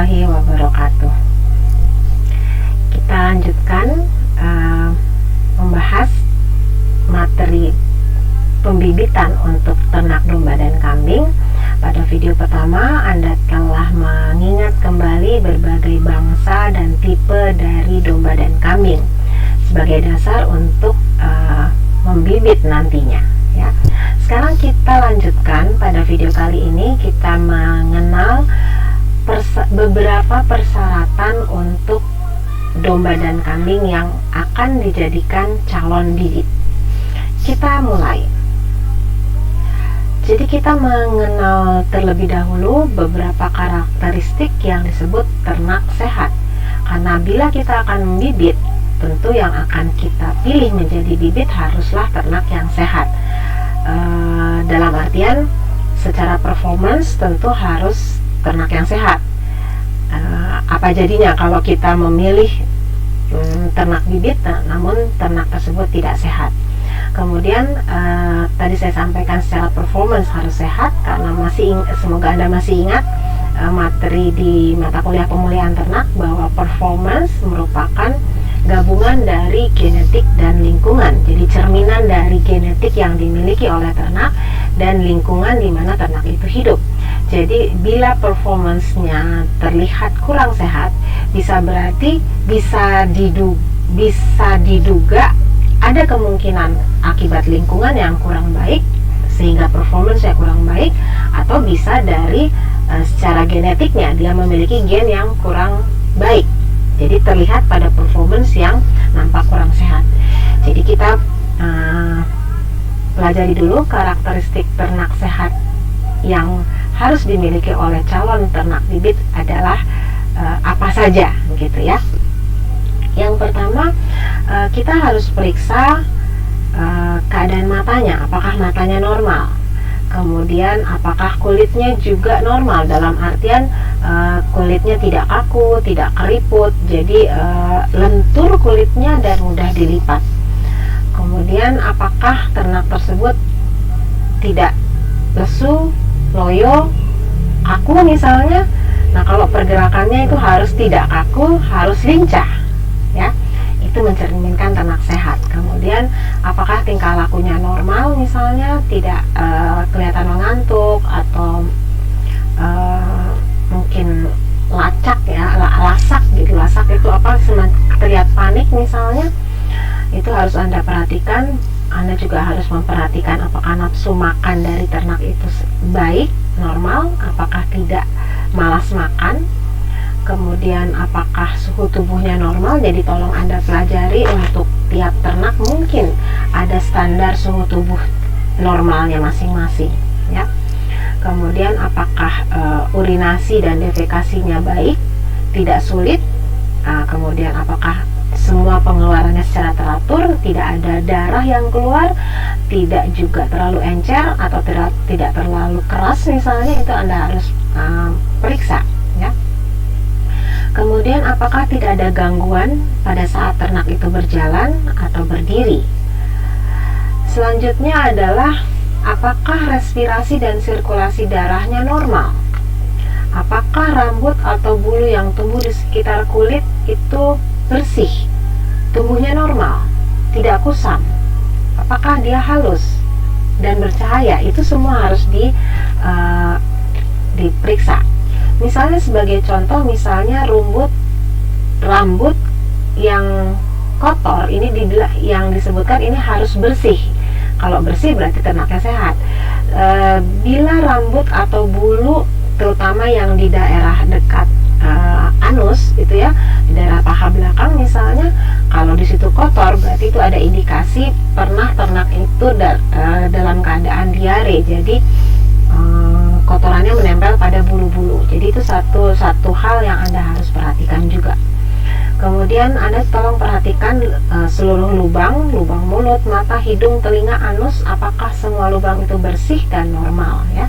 warahmatullahi wabarakatuh. Kita lanjutkan membahas materi pembibitan untuk ternak domba dan kambing. Pada video pertama, Anda telah mengingat kembali berbagai bangsa dan tipe dari domba dan kambing sebagai dasar untuk membibit nantinya, ya. Sekarang kita lanjutkan. Pada video kali ini kita mengenal beberapa persyaratan untuk domba dan kambing yang akan dijadikan calon bibit. Kita mulai. Jadi kita mengenal terlebih dahulu beberapa karakteristik yang disebut ternak sehat. Karena bila kita akan membibit, tentu yang akan kita pilih menjadi bibit haruslah ternak yang sehat. Dalam artian secara performance tentu harus ternak yang sehat. Apa jadinya kalau kita memilih ternak bibit namun ternak tersebut tidak sehat? Kemudian tadi saya sampaikan secara performance harus sehat, karena semoga Anda masih ingat materi di mata kuliah pemulihan ternak bahwa performance merupakan gabungan dari genetik dan lingkungan. Jadi cerminan dari genetik yang dimiliki oleh ternak dan lingkungan di mana ternak itu hidup. Jadi bila performance-nya terlihat kurang sehat, bisa diduga ada kemungkinan akibat lingkungan yang kurang baik sehingga performance-nya kurang baik, atau bisa dari secara genetiknya dia memiliki gen yang kurang baik. Jadi terlihat pada performance yang nampak kurang sehat. Jadi kita pelajari dulu karakteristik ternak sehat yang harus dimiliki oleh calon ternak bibit adalah apa saja, gitu ya. Yang pertama, kita harus periksa keadaan matanya, apakah matanya normal. Kemudian apakah kulitnya juga normal, dalam artian kulitnya tidak kaku, tidak keriput, jadi lentur kulitnya dan mudah dilipat. Kemudian apakah ternak tersebut tidak lesu, loyo, kaku misalnya. Nah, kalau pergerakannya itu harus tidak kaku, harus lincah, ya. Itu mencerminkan ternak sehat. Kemudian apakah tingkah lakunya normal, misalnya tidak kelihatan mengantuk atau mungkin lacak, ya, lasak gitu. Lasak itu apa, terlihat panik misalnya. Itu harus Anda perhatikan. Anda juga harus memperhatikan apakah nafsu makan dari ternak itu baik, normal, apakah tidak malas makan. Kemudian apakah suhu tubuhnya normal. Jadi tolong Anda pelajari untuk tiap ternak mungkin ada standar suhu tubuh normalnya masing-masing, ya. Kemudian apakah urinasi dan defekasinya baik, tidak sulit. Kemudian apakah semua pengeluarannya secara teratur, tidak ada darah yang keluar, tidak juga terlalu encer atau tidak terlalu keras misalnya. Itu Anda harus periksa, ya. Kemudian apakah tidak ada gangguan pada saat ternak itu berjalan atau berdiri. Selanjutnya adalah apakah respirasi dan sirkulasi darahnya normal. Apakah rambut atau bulu yang tumbuh di sekitar kulit itu bersih, tumbuhnya normal, tidak kusam. Apakah dia halus dan bercahaya. Itu semua harus diperiksa. Misalnya sebagai contoh, misalnya rambut yang kotor ini yang disebutkan ini harus bersih. Kalau bersih berarti ternaknya sehat. Bila rambut atau bulu terutama yang di daerah dekat anus itu, ya, di daerah paha belakang misalnya, kalau di situ kotor berarti itu ada indikasi pernah ternak itu dalam keadaan diare. Jadi kotorannya menempel pada bulu-bulu. Jadi itu satu hal yang Anda harus perhatikan juga. Kemudian Anda tolong perhatikan seluruh lubang mulut, mata, hidung, telinga, anus, apakah semua lubang itu bersih dan normal, ya.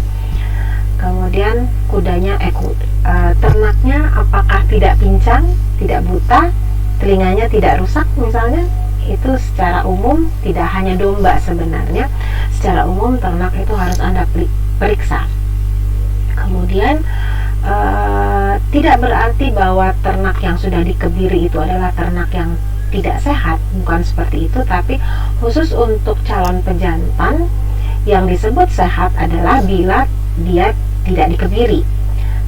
Kemudian ternaknya apakah tidak pincang, tidak buta, telinganya tidak rusak misalnya. Itu secara umum, tidak hanya domba sebenarnya, secara umum ternak itu harus Anda periksa. Kemudian Tidak berarti bahwa ternak yang sudah dikebiri itu adalah ternak yang tidak sehat, bukan seperti itu, tapi khusus untuk calon pejantan yang disebut sehat adalah bila dia tidak dikebiri,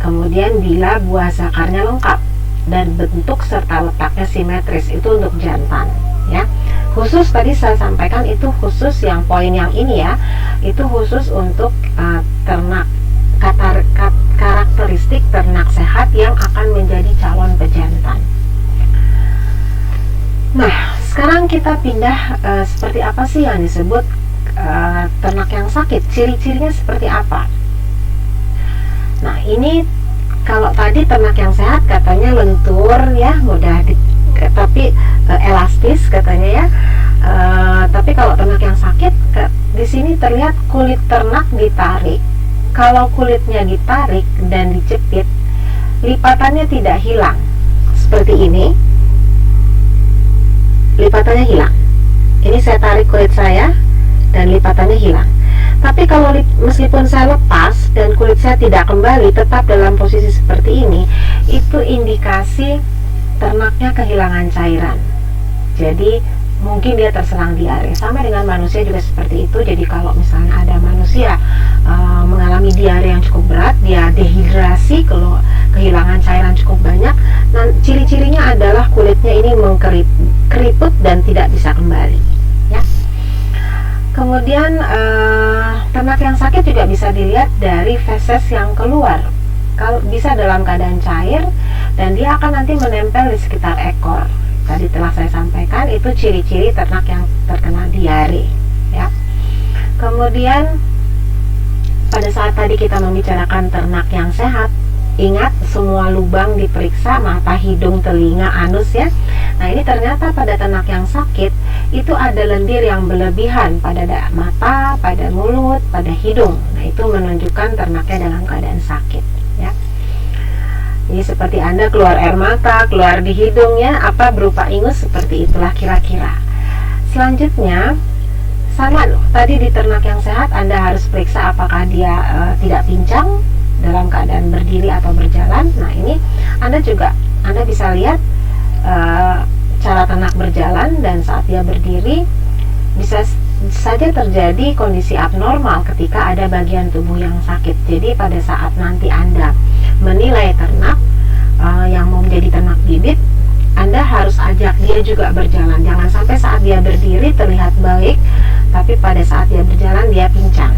kemudian bila buah zakarnya lengkap dan bentuk serta letaknya simetris, itu untuk jantan ya. Khusus tadi saya sampaikan itu khusus yang poin yang ini ya, itu khusus untuk ternak karakteristik ternak sehat yang akan menjadi calon pejantan. Nah, sekarang kita pindah seperti apa sih yang disebut ternak yang sakit, ciri-cirinya seperti apa. Nah, ini kalau tadi ternak yang sehat katanya lentur ya, mudah tapi elastis katanya ya. Tapi kalau ternak yang sakit, di sini terlihat kulit ternak ditarik. Kalau kulitnya ditarik dan dijepit, lipatannya tidak hilang. Seperti ini, lipatannya hilang. Ini saya tarik kulit saya dan lipatannya hilang. Tapi kalau meskipun saya lepas dan kulit saya tidak kembali, tetap dalam posisi seperti ini, itu indikasi ternaknya kehilangan cairan. Jadi mungkin dia terserang diare. Sama dengan manusia juga seperti itu. Jadi kalau misalnya ada manusia mengalami diare yang cukup berat, dia dehidrasi, kalau kehilangan cairan cukup banyak, nah ciri-cirinya adalah kulitnya ini keriput dan tidak bisa kembali ya. Kemudian ternak yang sakit juga bisa dilihat dari feses yang keluar. Kalau bisa dalam keadaan cair, dan dia akan nanti menempel di sekitar ekor. Tadi telah saya sampaikan itu ciri-ciri ternak yang terkena diare ya. Kemudian pada saat tadi kita membicarakan ternak yang sehat, ingat semua lubang diperiksa, mata, hidung, telinga, anus ya. Nah, ini ternyata pada ternak yang sakit itu ada lendir yang berlebihan pada mata, pada mulut, pada hidung. Nah, itu menunjukkan ternaknya dalam keadaan sakit ya. Jadi seperti Anda keluar air mata, keluar di hidungnya, apa berupa ingus, seperti itulah kira-kira. Selanjutnya, sama tadi di ternak yang sehat, Anda harus periksa apakah dia tidak pincang dalam keadaan berdiri atau berjalan. Nah, ini Anda bisa lihat cara ternak berjalan, dan saat dia berdiri bisa saja terjadi kondisi abnormal ketika ada bagian tubuh yang sakit. Jadi pada saat nanti Anda menilai ternak yang mau menjadi ternak bibit, Anda harus ajak dia juga berjalan. Jangan sampai saat dia berdiri terlihat baik, tapi pada saat dia berjalan dia pincang.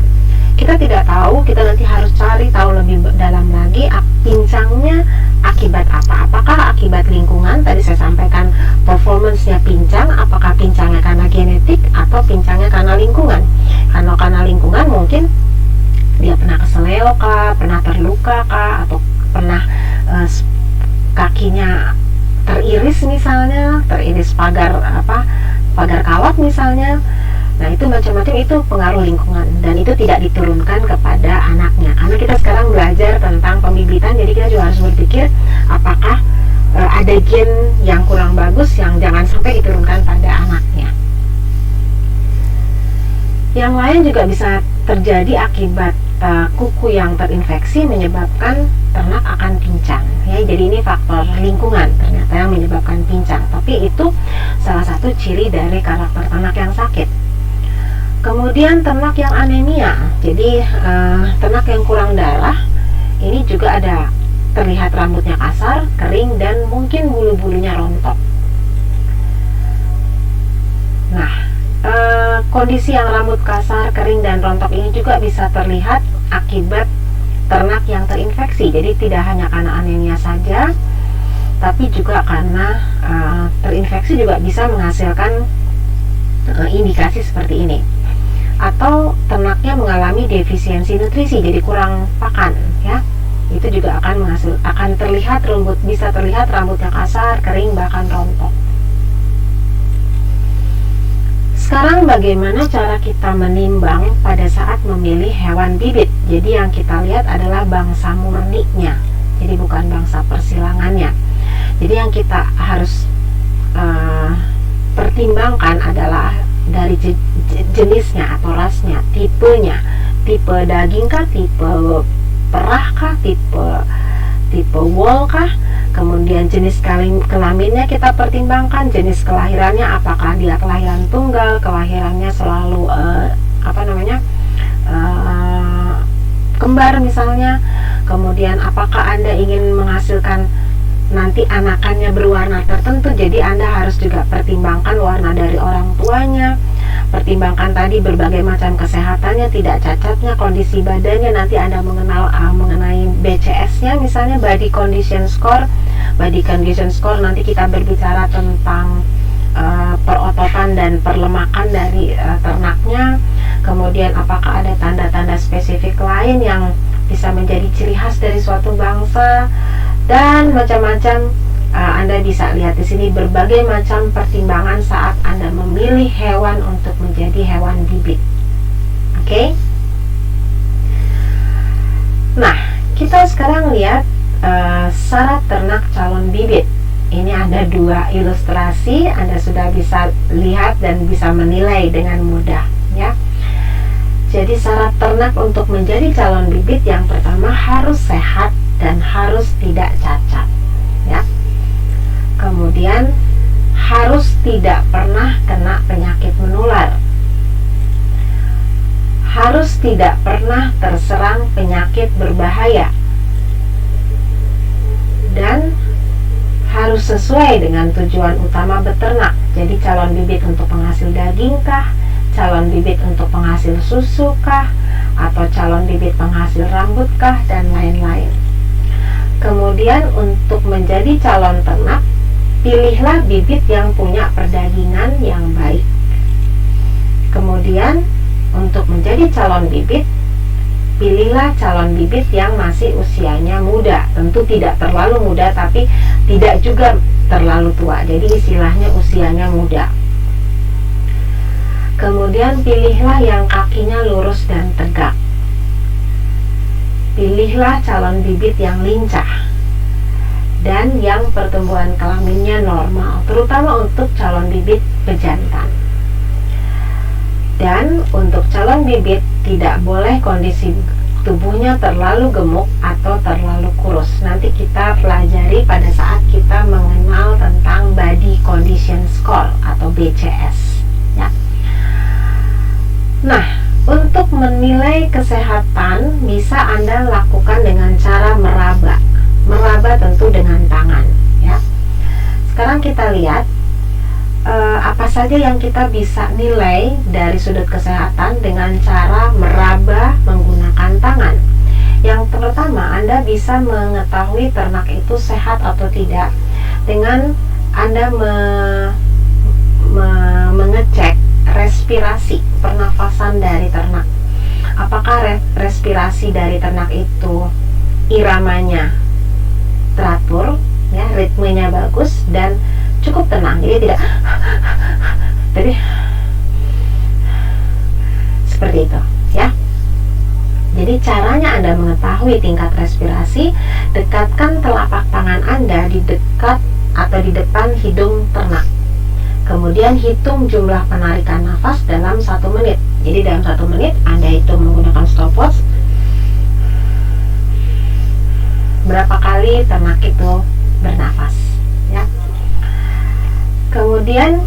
Kita tidak tahu, kita nanti harus cari tahu lebih dalam lagi pincangnya akibat apa. Apakah akibat lingkungan? Tadi saya sampaikan performance-nya pincang, apakah pincangnya karena genetik atau pincangnya karena lingkungan. Karena lingkungan mungkin dia pernah keseleo kah, pernah terluka kah, atau pernah kakinya teriris misalnya, teriris pagar kawat misalnya. Nah, itu macam-macam, itu pengaruh lingkungan, dan itu tidak diturunkan kepada anaknya. Karena kita sekarang belajar tentang pembibitan, jadi kita juga harus berpikir apakah ada gen yang kurang bagus yang jangan sampai diturunkan pada anaknya. Yang lain juga bisa terjadi akibat kuku yang terinfeksi menyebabkan ternak akan pincang ya. Jadi ini faktor lingkungan ternyata yang menyebabkan pincang, tapi itu salah satu ciri dari karakter ternak yang sakit. Kemudian ternak yang anemia, jadi ternak yang kurang darah, ini juga ada terlihat rambutnya kasar, kering, dan mungkin bulu-bulunya rontok. Nah, kondisi yang rambut kasar, kering, dan rontok ini juga bisa terlihat akibat ternak yang terinfeksi. Jadi tidak hanya karena anemia saja, tapi juga karena terinfeksi juga bisa menghasilkan indikasi seperti ini. Atau ternaknya mengalami defisiensi nutrisi, jadi kurang pakan ya. Itu juga akan terlihat bisa terlihat rambutnya kasar, kering, bahkan rontok. Sekarang bagaimana cara kita menimbang pada saat memilih hewan bibit? Jadi yang kita lihat adalah bangsa murninya, jadi bukan bangsa persilangannya. Jadi yang kita harus pertimbangkan adalah dari jenisnya atau rasnya, tipenya, tipe daging kah, tipe perah kah, tipe tipe wool kah, kemudian jenis kelaminnya kita pertimbangkan, jenis kelahirannya apakah dia kelahiran tunggal, kelahirannya selalu kembar misalnya, kemudian apakah Anda ingin menghasilkan nanti anakannya berwarna tertentu, jadi Anda harus juga pertimbangkan warna dari orang tuanya, pertimbangkan tadi berbagai macam kesehatannya, tidak cacatnya, kondisi badannya, nanti Anda mengenai BCS-nya misalnya, body condition score. Body condition score nanti kita berbicara tentang perototan dan perlemakan dari ternaknya, kemudian apakah ada tanda-tanda spesifik lain yang bisa menjadi ciri khas dari suatu bangsa, dan macam-macam. Anda bisa lihat di sini berbagai macam pertimbangan saat Anda memilih hewan untuk menjadi hewan bibit. Oke? Nah, kita sekarang lihat syarat ternak calon bibit. Ini ada 2 ilustrasi, Anda sudah bisa lihat dan bisa menilai dengan mudah, ya. Jadi syarat ternak untuk menjadi calon bibit yang pertama harus sehat dan harus tidak cacat, ya. Kemudian harus tidak pernah kena penyakit menular, harus tidak pernah terserang penyakit berbahaya, dan harus sesuai dengan tujuan utama beternak. Jadi calon bibit untuk penghasil daging kah, calon bibit untuk penghasil susu kah, atau calon bibit penghasil rambut kah, dan lain-lain. Kemudian untuk menjadi calon ternak, pilihlah bibit yang punya perdagingan yang baik. Kemudian untuk menjadi calon bibit, pilihlah calon bibit yang masih usianya muda. Tentu tidak terlalu muda, tapi tidak juga terlalu tua. Jadi istilahnya usianya muda. Kemudian pilihlah yang kakinya lurus dan tegak. Pilihlah calon bibit yang lincah dan yang pertumbuhan kelaminnya normal, terutama untuk calon bibit pejantan. Dan untuk calon bibit tidak boleh kondisi tubuhnya terlalu gemuk atau terlalu kurus. Nanti kita pelajari pada saat kita mengenal tentang body condition score atau BCS, ya. Nah, untuk menilai kesehatan bisa Anda lakukan dengan cara meraba. Meraba tentu dengan tangan, ya. Sekarang kita lihat apa saja yang kita bisa nilai dari sudut kesehatan dengan cara meraba menggunakan tangan. Yang pertama, Anda bisa mengetahui ternak itu sehat atau tidak dengan Anda mengecek respirasi, pernafasan dari ternak. Apakah respirasi dari ternak itu iramanya teratur, ya, ritmenya bagus dan cukup tenang, jadi seperti itu, ya. Jadi caranya Anda mengetahui tingkat respirasi, dekatkan telapak tangan Anda di dekat atau di depan hidung ternak. Kemudian hitung jumlah penarikan nafas dalam 1 menit. Jadi dalam 1 menit Anda hitung menggunakan stopwatch berapa kali ternak itu bernafas, ya. Kemudian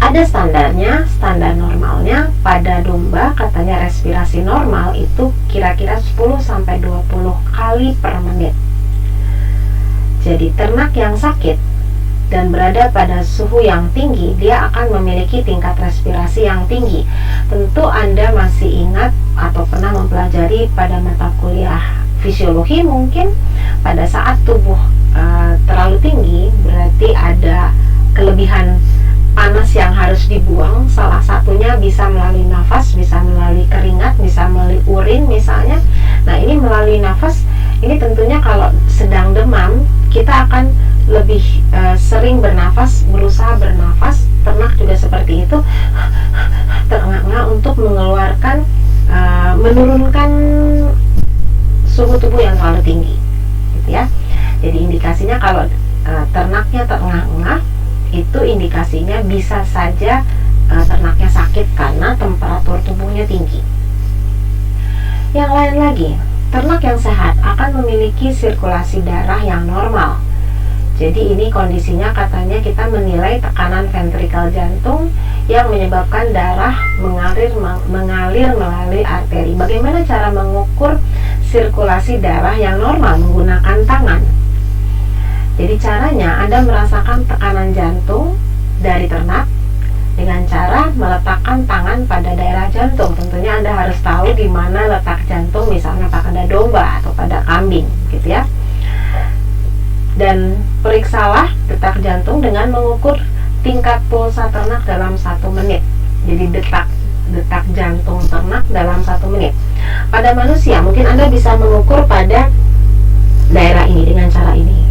ada standarnya, standar normalnya. Pada domba katanya respirasi normal itu kira-kira 10-20 kali per menit. Jadi ternak yang sakit dan berada pada suhu yang tinggi, dia akan memiliki tingkat respirasi yang tinggi. Tentu Anda masih ingat atau pernah mempelajari pada mata kuliah fisiologi mungkin, pada saat tubuh terlalu tinggi berarti ada kelebihan panas yang harus dibuang. Salah satunya bisa melalui nafas, bisa melalui keringat, bisa melalui urin misalnya. Nah, ini melalui nafas, ini tentunya kalau sedang demam kita akan lebih sering bernafas, berusaha bernafas. Ternak juga seperti itu, terengah-engah untuk mengeluarkan, menurunkan suhu tubuh yang terlalu tinggi, gitu ya. Jadi indikasinya kalau ternaknya terengah-engah, itu indikasinya bisa saja ternaknya sakit karena temperatur tubuhnya tinggi. Yang lain lagi, ternak yang sehat akan memiliki sirkulasi darah yang normal. Jadi ini kondisinya katanya kita menilai tekanan ventrikel jantung yang menyebabkan darah mengalir melalui arteri. Bagaimana cara mengukur sirkulasi darah yang normal menggunakan tangan? Jadi caranya Anda merasakan tekanan jantung dari ternak dengan cara meletakkan tangan pada daerah jantung. Tentunya Anda harus tahu di mana letak jantung, misalnya pada domba atau pada kambing, gitu ya. Dan periksalah detak jantung dengan mengukur tingkat pulsa ternak dalam 1 menit. Jadi detak jantung ternak dalam 1 menit. Pada manusia mungkin Anda bisa mengukur pada daerah ini dengan cara ini.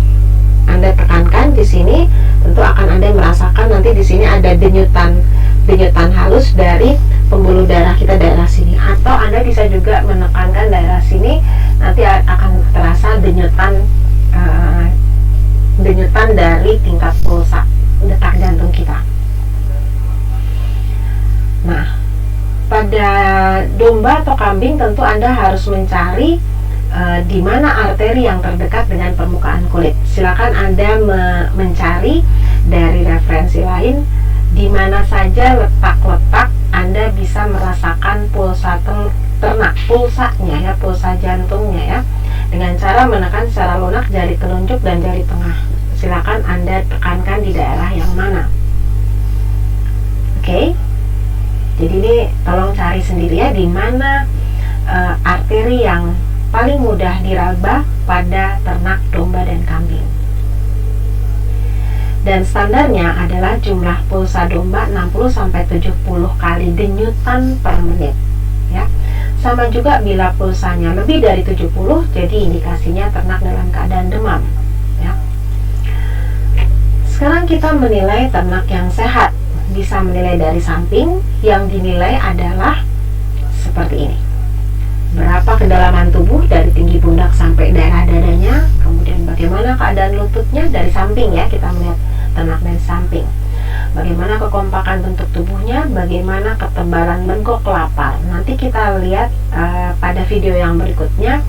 Anda tekankan di sini, tentu akan Anda merasakan nanti di sini ada denyutan halus dari pembuluh darah kita daerah sini. Atau Anda bisa juga menekankan daerah sini, nanti akan terasa denyutan dari tingkat pulsa detak jantung kita. Nah, pada domba atau kambing tentu Anda harus mencari di mana arteri yang terdekat dengan permukaan kulit. Silakan Anda mencari dari referensi lain di mana saja letak-letak Anda bisa merasakan pulsa ternak, pulsanya ya, pulsa jantungnya ya, dengan cara menekan secara lunak jari telunjuk dan jari tengah. Silakan Anda tekankan di daerah yang mana. Oke. Jadi ini tolong cari sendiri ya, di mana arteri yang paling mudah diraba pada ternak domba dan kambing. Dan standarnya adalah jumlah pulsa domba 60-70 kali denyutan per menit ya. Sama juga bila pulsanya lebih dari 70, jadi indikasinya ternak dalam keadaan demam ya. Sekarang kita menilai ternak yang sehat. Bisa menilai dari samping. Yang dinilai adalah seperti ini. Berapa kedalaman tubuh dari tinggi pundak sampai daerah dadanya, kemudian bagaimana keadaan lututnya dari samping ya, kita melihat ternak dari samping. Bagaimana kekompakan bentuk tubuhnya, bagaimana ketebalan legok lapar. Nanti kita lihat pada video yang berikutnya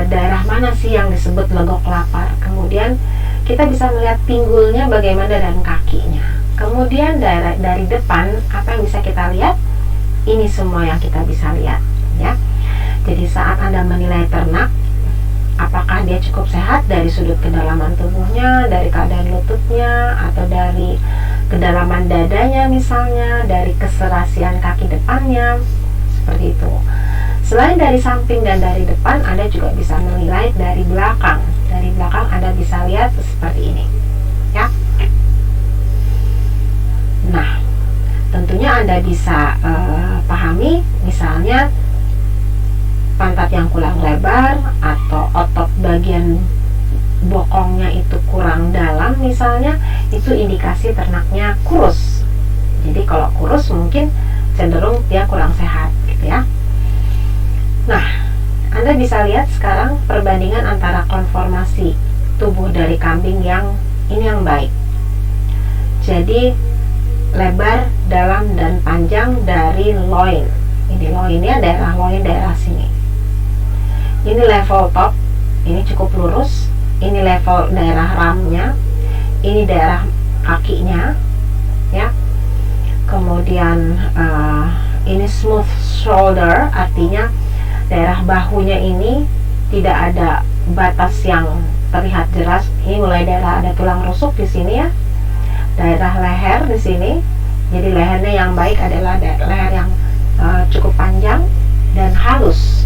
daerah mana sih yang disebut legok lapar. Kemudian kita bisa melihat pinggulnya bagaimana dan kakinya. Kemudian dari depan apa yang bisa kita lihat? Ini semua yang kita bisa lihat ya. Jadi saat Anda menilai ternak, apakah dia cukup sehat dari sudut kedalaman tubuhnya, dari keadaan lututnya, atau dari kedalaman dadanya misalnya, dari keserasian kaki depannya, seperti itu. Selain dari samping dan dari depan, Anda juga bisa menilai dari belakang. Dari belakang Anda bisa lihat seperti ini ya. Nah, tentunya Anda bisa pahami misalnya pantat yang kurang lebar atau otot bagian bokongnya itu kurang dalam misalnya, itu indikasi ternaknya kurus. Jadi kalau kurus mungkin cenderung dia kurang sehat gitu ya. Nah, Anda bisa lihat sekarang perbandingan antara konformasi tubuh dari kambing yang ini yang baik. Jadi lebar, dalam, dan panjang dari loin. Ini loinnya, daerah loin daerah sini. Ini level top, ini cukup lurus. Ini level daerah ramnya, ini daerah kakinya ya. Kemudian ini smooth shoulder, artinya daerah bahunya ini tidak ada batas yang terlihat jelas. Ini mulai daerah ada tulang rusuk di sini ya. Daerah leher di sini. Jadi lehernya yang baik adalah leher yang cukup panjang dan halus.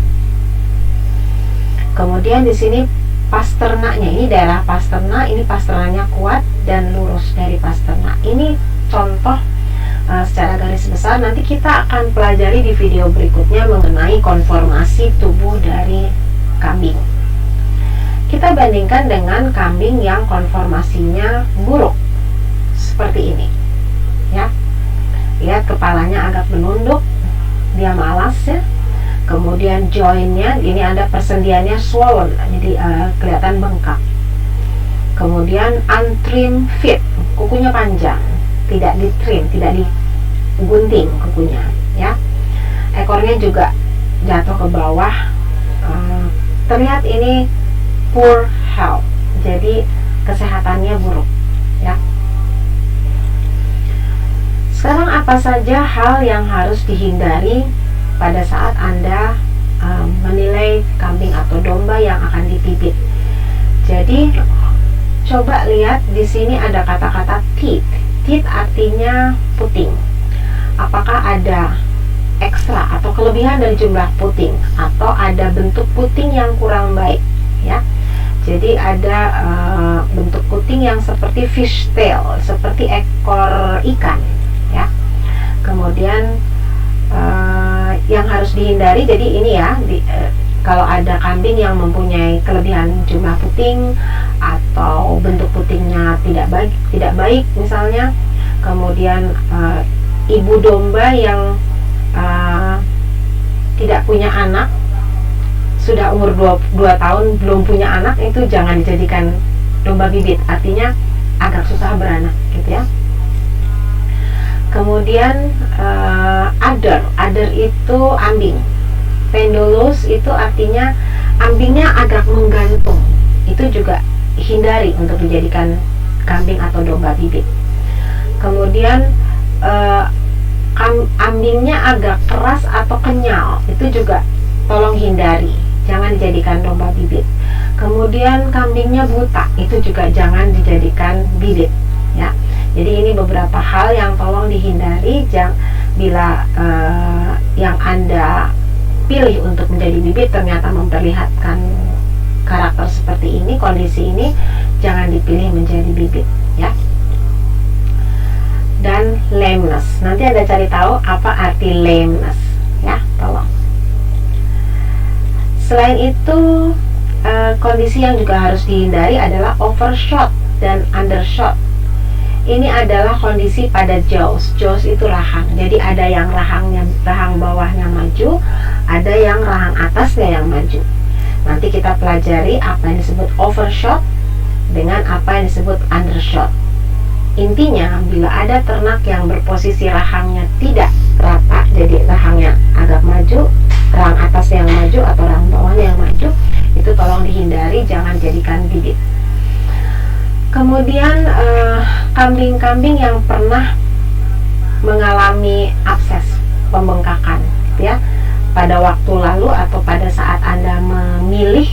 Kemudian di sini pasternaknya, ini daerah pasternak, ini pasternaknya kuat dan lurus dari pasternak. Ini contoh secara garis besar. Nanti kita akan pelajari di video berikutnya mengenai konformasi tubuh dari kambing. Kita bandingkan dengan kambing yang konformasinya buruk seperti ini ya. Lihat kepalanya agak menunduk, dia malas ya. Kemudian jointnya ini ada persendiannya swollen, jadi kelihatan bengkak. Kemudian untrimmed feet, kukunya panjang, tidak ditrim, tidak digunting kukunya ya. Ekornya juga jatuh ke bawah, terlihat ini poor health, jadi kesehatannya buruk ya. Sekarang apa saja hal yang harus dihindari pada saat Anda menilai kambing atau domba yang akan dibibit? Jadi coba lihat di sini ada kata-kata teeth. Teeth artinya puting. Apakah ada ekstra atau kelebihan dari jumlah puting, atau ada bentuk puting yang kurang baik ya? Jadi ada bentuk puting yang seperti fish tail, seperti ekor ikan ya. Kemudian yang harus dihindari, jadi ini ya, kalau ada kambing yang mempunyai kelebihan jumlah puting atau bentuk putingnya tidak baik misalnya, kemudian ibu domba yang tidak punya anak, sudah umur 2 tahun belum punya anak, itu jangan dijadikan domba bibit, artinya agak susah beranak gitu ya. Kemudian udder itu ambing. Pendulous itu artinya ambingnya agak menggantung, itu juga hindari untuk dijadikan kambing atau domba bibit. Kemudian ambingnya agak keras atau kenyal, itu juga tolong hindari, jangan dijadikan domba bibit. Kemudian kambingnya buta, itu juga jangan dijadikan bibit ya. Jadi ini beberapa hal yang tolong dihindari bila yang Anda pilih untuk menjadi bibit ternyata memperlihatkan karakter seperti ini, kondisi ini, jangan dipilih menjadi bibit ya. Dan lameness, nanti Anda cari tahu apa arti lameness ya, tolong. Selain itu kondisi yang juga harus dihindari adalah overshot dan undershot. Ini adalah kondisi pada jaws. Jaws itu rahang. Jadi ada yang rahang bawahnya maju, ada yang rahang atasnya yang maju. Nanti kita pelajari apa yang disebut overshot dengan apa yang disebut undershot. Intinya, bila ada ternak yang berposisi rahangnya tidak rata, jadi rahangnya agak maju, rahang atas yang maju atau rahang bawahnya yang maju, itu tolong dihindari, jangan jadikan bibit. Kemudian kambing-kambing yang pernah mengalami abses, pembengkakan ya, pada waktu lalu atau pada saat Anda memilih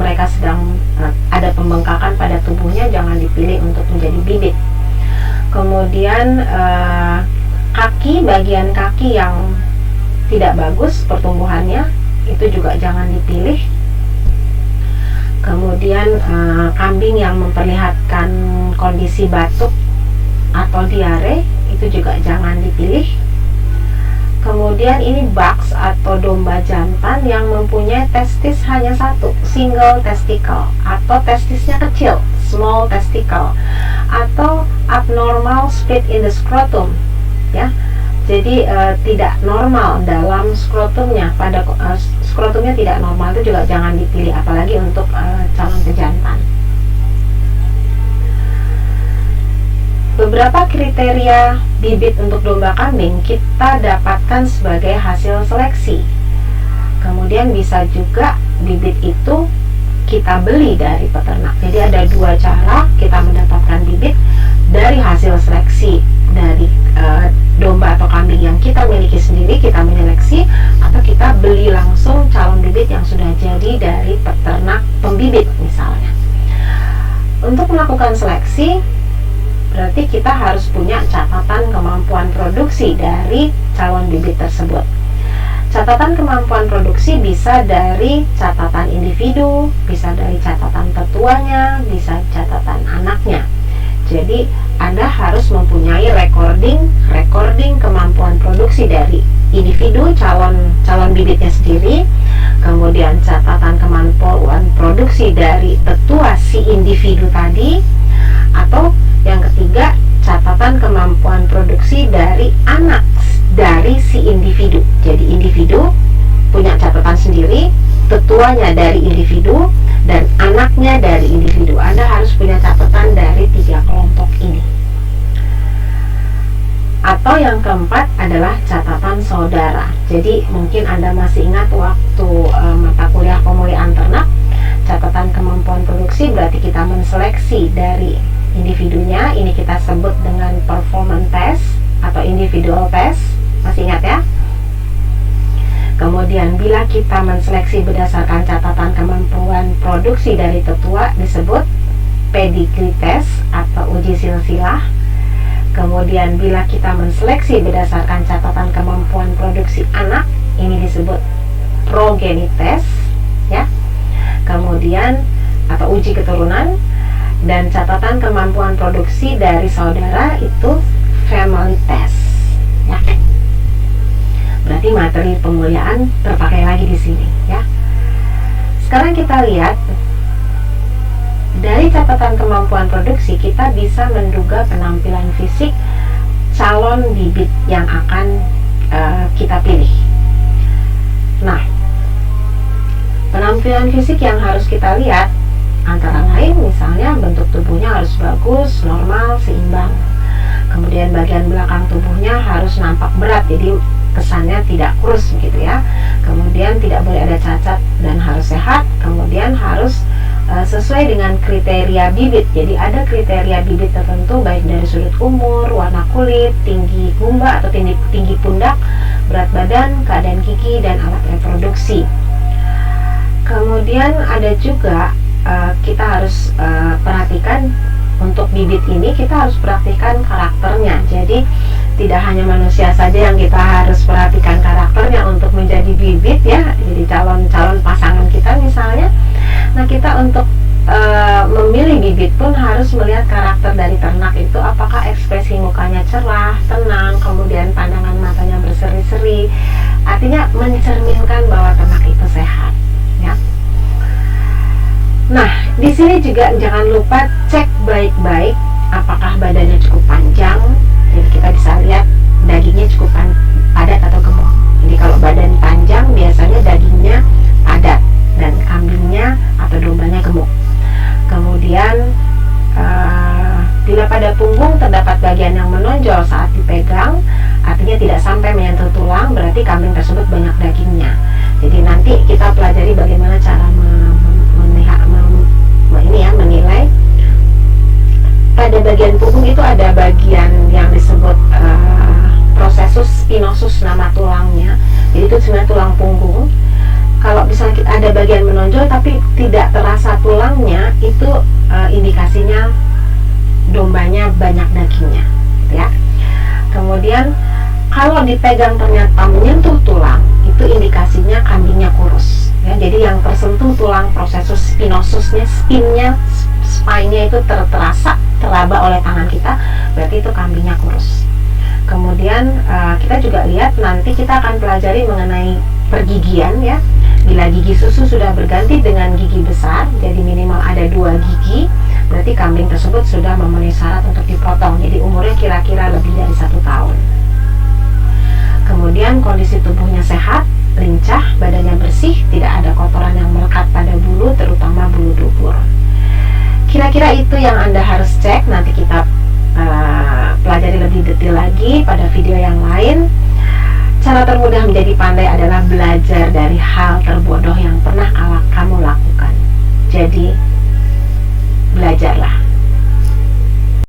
mereka sedang ada pembengkakan pada tubuhnya, jangan dipilih untuk menjadi bibit. Kemudian bagian kaki yang tidak bagus pertumbuhannya, itu juga jangan dipilih. Kemudian kambing yang memperlihatkan kondisi batuk atau diare, itu juga jangan dipilih. Kemudian ini bucks atau domba jantan yang mempunyai testis hanya satu, single testicle, atau testisnya kecil, small testicle, atau abnormal split in the scrotum ya. Jadi tidak normal dalam skrotumnya, pada skrotumnya tidak normal, itu juga jangan dipilih, apalagi untuk calon pejantan. Beberapa kriteria bibit untuk domba kambing kita dapatkan sebagai hasil seleksi. Kemudian bisa juga bibit itu kita beli dari peternak. Jadi ada 2 cara kita mendapatkan bibit: dari hasil seleksi dari domba atau kambing yang kita miliki sendiri, kita menyeleksi, atau kita beli langsung calon bibit yang sudah jadi dari peternak pembibit misalnya. Untuk melakukan seleksi, berarti kita harus punya catatan kemampuan produksi dari calon bibit tersebut. Catatan kemampuan produksi bisa dari catatan individu, bisa dari catatan tetuanya, bisa catatan anaknya. Jadi Anda harus mempunyai recording kemampuan produksi dari individu calon bibitnya sendiri, kemudian catatan kemampuan produksi dari tetua si individu tadi, atau yang ketiga catatan kemampuan produksi dari anak dari si individu. Jadi individu punya catatan sendiri, tetuanya dari individu, dan anaknya dari individu. Anda harus punya catatan dari 3 kelompok ini. Atau yang keempat adalah catatan saudara. Jadi mungkin Anda masih ingat waktu mata kuliah pemulihan ternak, catatan kemampuan produksi berarti kita menseleksi dari individunya. Ini kita sebut dengan performance test atau individual test. Masih ingat ya? Kemudian bila kita menseleksi berdasarkan catatan kemampuan produksi dari tetua disebut pedigree test atau uji silsilah. Kemudian bila kita menseleksi berdasarkan catatan kemampuan produksi anak, ini disebut progeny test ya. Kemudian atau uji keturunan, dan catatan kemampuan produksi dari saudara itu family test ya. Berarti materi pemulihan terpakai lagi di sini ya. Sekarang kita lihat dari catatan kemampuan produksi, kita bisa menduga penampilan fisik calon bibit yang akan kita pilih. Nah, penampilan fisik yang harus kita lihat antara lain misalnya bentuk tubuhnya harus bagus, normal, seimbang. Kemudian bagian belakang tubuhnya harus nampak berat, jadi kesannya tidak kurus gitu ya. Kemudian tidak boleh ada cacat dan harus sehat. Kemudian harus sesuai dengan kriteria bibit. Jadi ada kriteria bibit tertentu baik dari sudut umur, warna kulit, tinggi gumba atau tinggi pundak, berat badan, keadaan gigi, dan alat reproduksi. Kemudian ada juga kita harus perhatikan untuk bibit ini, kita harus perhatikan karakternya. Jadi tidak hanya manusia saja yang kita harus perhatikan karakternya untuk menjadi bibit ya, jadi calon pasangan kita misalnya. Nah, kita untuk memilih bibit pun harus melihat karakter dari ternak itu, apakah ekspresi mukanya cerah, tenang, kemudian pandangan matanya berseri-seri, artinya mencerminkan bahwa ternak itu sehat ya. Nah, di sini juga jangan lupa cek baik-baik apakah badannya cukup panjang. Jadi kita bisa lihat dagingnya cukup padat atau gemuk. Jadi kalau badan panjang biasanya dagingnya padat dan kambingnya atau dombanya gemuk. Kemudian bila pada punggung terdapat bagian yang menonjol saat dipegang, artinya tidak sampai menyentuh tulang, berarti kambing tersebut banyak dagingnya. Jadi nanti kita pelajari bagaimana cara menilai. Pada bagian punggung itu ada bagian yang disebut processus spinosus, nama tulangnya. Jadi itu sebenarnya tulang punggung. Kalau misalnya ada bagian menonjol tapi tidak terasa tulangnya, itu indikasinya dombanya banyak dagingnya ya. Kemudian kalau dipegang ternyata menyentuh tulang, itu indikasinya kambingnya kurus ya. Jadi yang tersentuh tulang processus spinosusnya, spine-nya itu terasa, teraba oleh tangan kita, berarti itu kambingnya kurus. Kemudian kita juga lihat, nanti kita akan pelajari mengenai pergigian ya. Bila gigi susu sudah berganti dengan gigi besar, jadi minimal ada 2 gigi, berarti kambing tersebut sudah memenuhi syarat untuk dipotong. Jadi umurnya kira-kira lebih dari 1 tahun. Kemudian kondisi tubuhnya sehat, lincah, badannya bersih, tidak ada kotoran yang melekat pada bulu, terutama bulu dubur. Kira-kira itu yang Anda harus cek. Nanti kita pelajari lebih detail lagi pada video yang lain. Cara termudah menjadi pandai adalah belajar dari hal terbodoh yang pernah kamu lakukan. Jadi, belajarlah.